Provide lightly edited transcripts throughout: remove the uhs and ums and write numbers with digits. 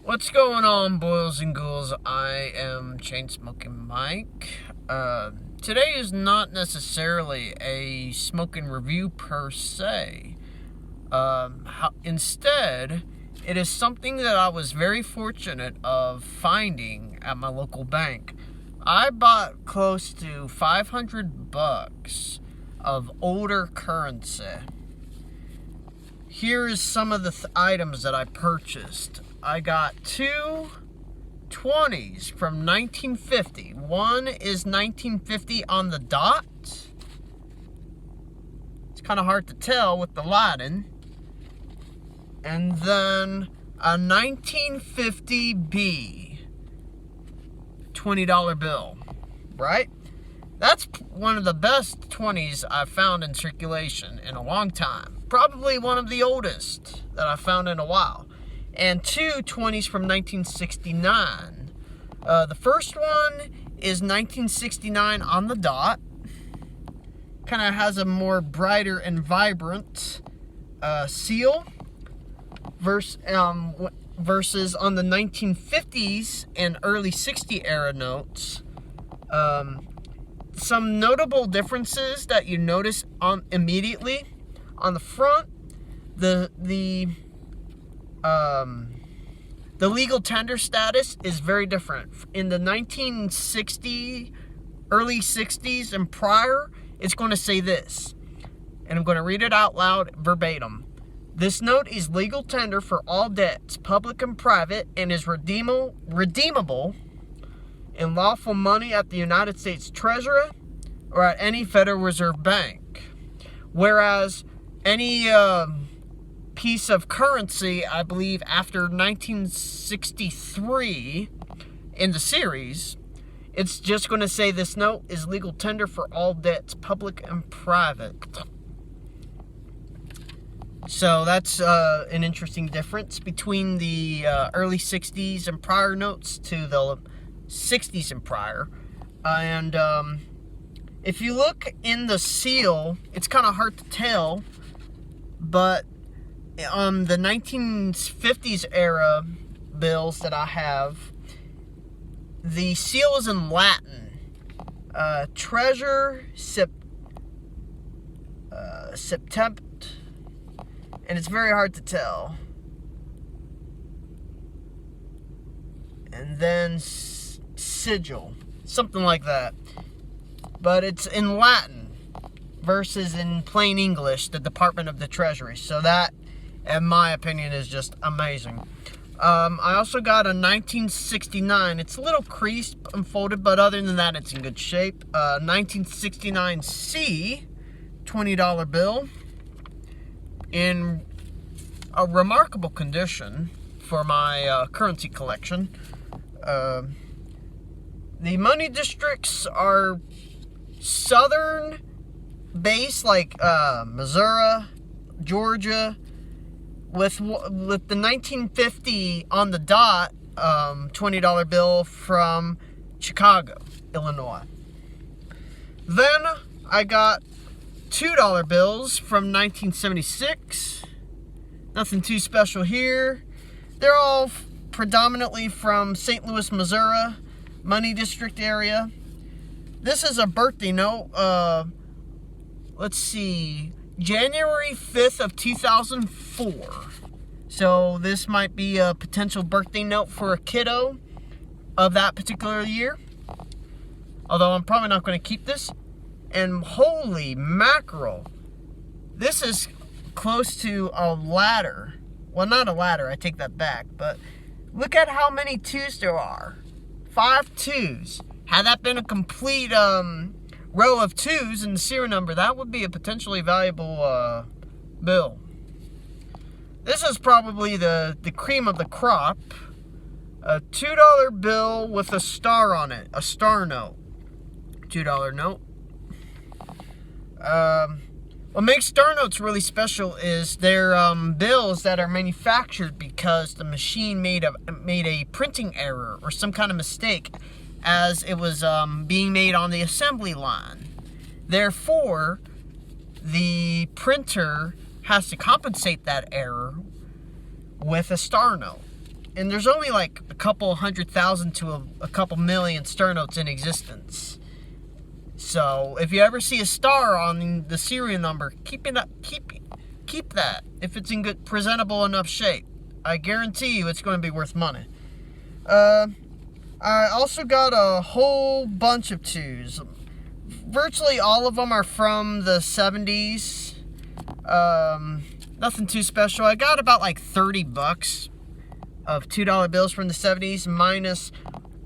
What's going on, boys and ghouls? I am Chain-Smoking Mike. Today is not necessarily a smoking review per se. Instead, it is something that I was very fortunate of finding at my local bank. I bought close to $500 of older currency. Here is some of the items that I purchased. I got two 20s from 1950. One is 1950 on the dot. It's kind of hard to tell with the lighting. And then a 1950B $20 bill, right? That's one of the best 20s I've found in circulation in a long time. Probably one of the oldest that I've found in a while. And two 20s from 1969. The first one is 1969 on the dot. Kind of has a more brighter and vibrant seal. Versus on the 1950s and early 60 era notes. Some notable differences that you notice immediately. On the front, the legal tender status is very different. In the 1960s, early 60s and prior, it's going to say this. And I'm going to read it out loud verbatim. This note is legal tender for all debts, public and private, and is redeemable in lawful money at the United States Treasury or at any Federal Reserve Bank. Whereas any piece of currency, I believe, after 1963 in the series, it's just going to say this note is legal tender for all debts, public and private. So that's an interesting difference between the early 60s and prior notes to the 60s and prior. And if you look in the seal, it's kind of hard to tell, but on the 1950s era bills that I have, the seal is in Latin. Treasure Septempt, and it's very hard to tell. And then sigil, something like that. But it's in Latin versus in plain English, the Department of the Treasury. So that, in my opinion, is just amazing. I also got a 1969. It's a little creased and folded, but other than that, it's in good shape. 1969C $20 bill in a remarkable condition for my currency collection. The money districts are southern based, like Missouri, Georgia, with the 1950 on the dot $20 bill from Chicago, Illinois. Then I got $2 bills from 1976. Nothing too special here. They're all predominantly from St. Louis, Missouri, money district area. This is a birthday note. Let's see, January 5th of 2004. So this might be a potential birthday note for a kiddo of that particular year. Although I'm probably not going to keep this. And holy mackerel, this is close to a ladder. Well, not a ladder, I take that back. But look at how many twos there are. 5 twos. Had that been a complete row of twos in the serial number, that would be a potentially valuable bill. This is probably the cream of the crop. A $2 bill with a star on it. A star note. $2 note. What makes star notes really special is they're bills that are manufactured because the machine made a printing error or some kind of mistake as it was being made on the assembly line. Therefore, the printer has to compensate that error with a star note. And there's only like a couple 100,000 to a couple million star notes in existence. So if you ever see a star on the serial number, keep that if it's in good, presentable enough shape. I guarantee you it's going to be worth money. I also got a whole bunch of 2s. Virtually all of them are from the 70s. Nothing too special. I got about like $30 of $2 bills from the 70s, minus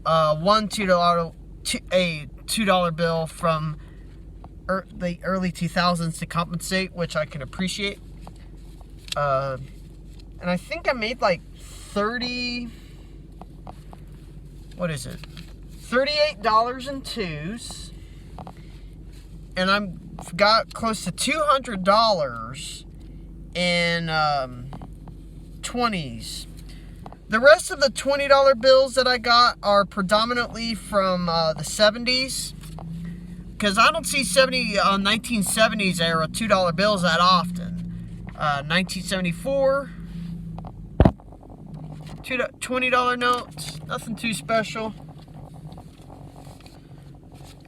one $2 bill from the early 2000s to compensate, which I can appreciate. And I think I made like $38 in 2s, and I've got close to $200 in 20s. The rest of the $20 bills that I got are predominantly from the 70s, because I don't see 1970s era $2 bills that often. 1974, $20 notes, nothing too special.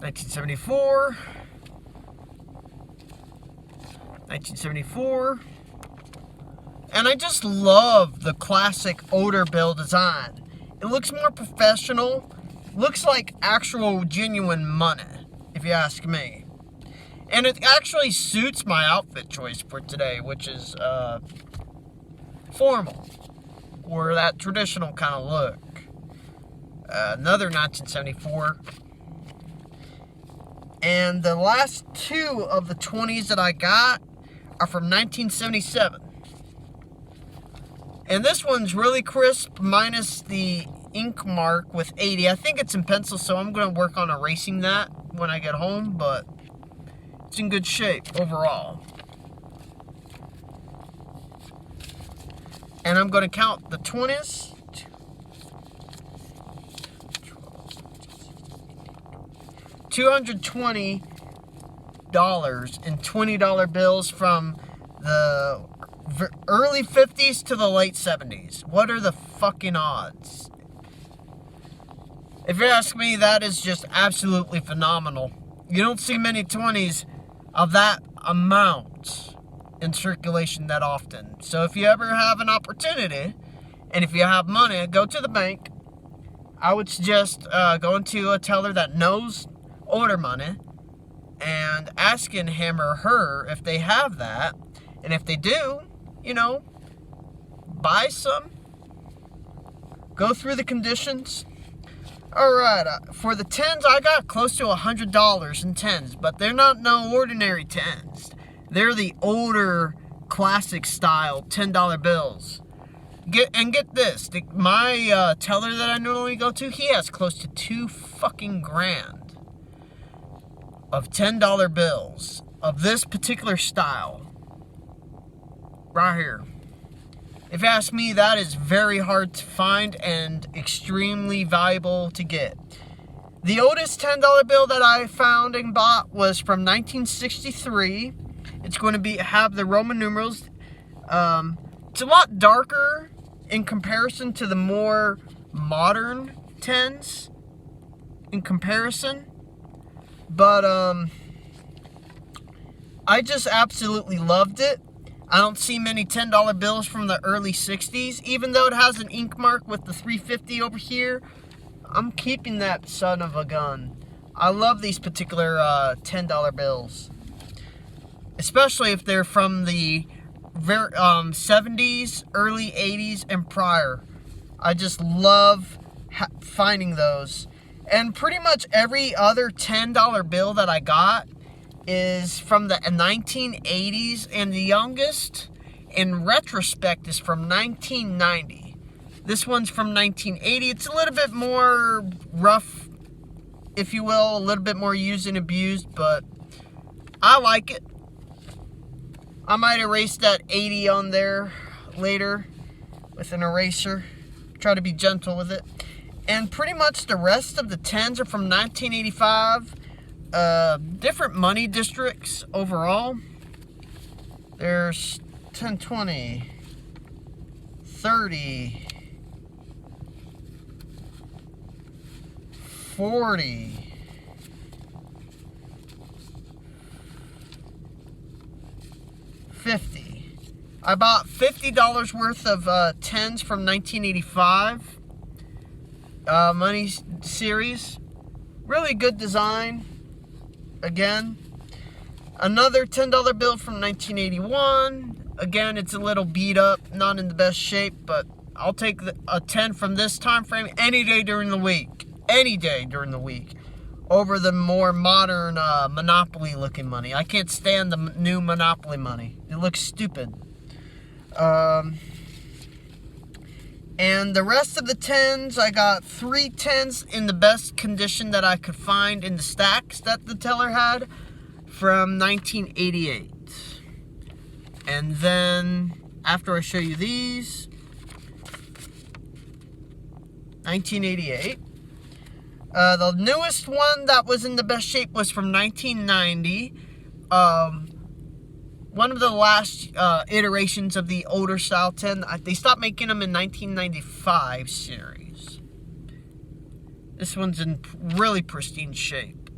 1974, 1974. And I just love the classic older bill design. It looks more professional. Looks like actual genuine money, if you ask me. And it actually suits my outfit choice for today, which is formal, or that traditional kind of look. Another 1974. And the last 2 of the 20s that I got are from 1977. And this one's really crisp, minus the ink mark with 80. I think it's in pencil, so I'm going to work on erasing that when I get home, but it's in good shape overall. And I'm going to count the 20s. $220 in $20 bills from the early 50s to the late 70s. What are the fucking odds? If you ask me, that is just absolutely phenomenal. You don't see many 20s of that amount in circulation that often. So if you ever have an opportunity, and if you have money, go to the bank. I would suggest going to a teller that knows older money and asking him or her if they have that. And if they do, buy some. Go through the conditions. Alright, for the 10s, I got close to $100 in 10s, but they're not no ordinary 10s. They're the older, classic style $10 bills. Get this, my teller that I normally go to, he has close to $2 fucking grand of $10 bills of this particular style. Right here. If you ask me, that is very hard to find and extremely valuable to get. The oldest $10 bill that I found and bought was from 1963. It's going to have the Roman numerals. It's a lot darker in comparison to the more modern 10s in comparison. But I just absolutely loved it. I don't see many $10 bills from the early 60s. Even though it has an ink mark with the 350 over here, I'm keeping that son of a gun. I love these particular $10 bills. Especially if they're from the 70s, early 80s, and prior. I just love finding those. And pretty much every other $10 bill that I got is from the 1980s, and the youngest, in retrospect, is from 1990. This one's from 1980. It's a little bit more rough, if you will, a little bit more used and abused, but I like it. I might erase that 80 on there later with an eraser. Try to be gentle with it. And pretty much the rest of the 10s are from 1985. Different money districts overall. There's 10, 20, 30, $40. $50. I bought $50 worth of 10s from 1985 Money series. Really good design. Again, another $10 bill from 1981. Again, it's a little beat up, not in the best shape, but I'll take a 10 from this time frame any day during the week. Any day during the week. Over the more modern Monopoly looking money. I can't stand the new Monopoly money. It looks stupid. And the rest of the 10s, I got 3 10s in the best condition that I could find in the stacks that the teller had from 1988. And then, after I show you these, 1988. The newest one that was in the best shape was from 1990. One of the last iterations of the older style 10. They stopped making them in 1995 series. This one's in really pristine shape.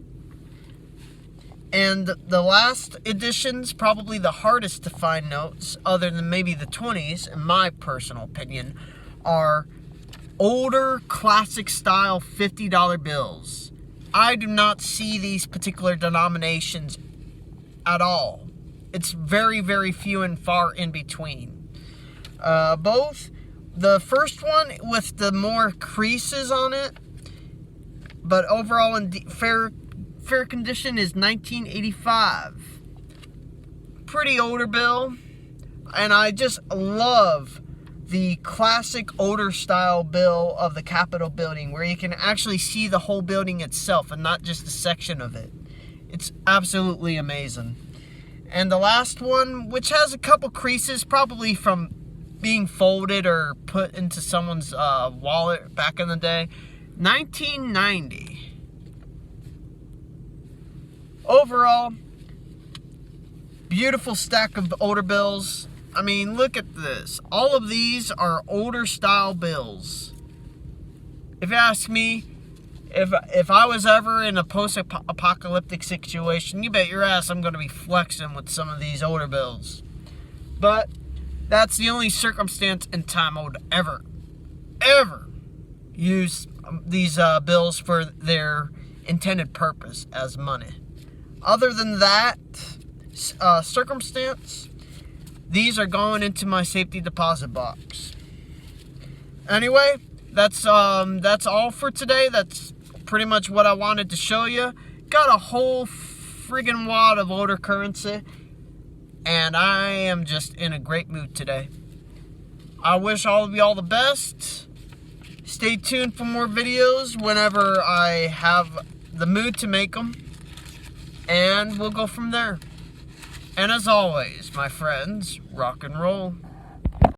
And the last editions, probably the hardest to find notes, other than maybe the 20s, in my personal opinion, are older classic style $50 bills. I do not see these particular denominations at all. It's very, very few and far in between. Both the first one with the more creases on it, but overall in fair condition, is 1985. Pretty older bill, and I just love the classic older style bill of the Capitol building, where you can actually see the whole building itself and not just a section of it. It's absolutely amazing. And the last one, which has a couple creases, probably from being folded or put into someone's wallet back in the day, 1990. Overall, beautiful stack of older bills. I mean, look at this. All of these are older style bills. If you ask me, if I was ever in a post-apocalyptic situation, you bet your ass I'm going to be flexing with some of these older bills. But that's the only circumstance in time I would ever use these bills for their intended purpose as money. Other than that circumstance, these are going into my safety deposit box. Anyway, that's all for today. That's pretty much what I wanted to show you. Got a whole friggin' wad of older currency, and I am just in a great mood today. I wish all of you all the best. Stay tuned for more videos whenever I have the mood to make them, and we'll go from there. And as always, my friends, rock and roll.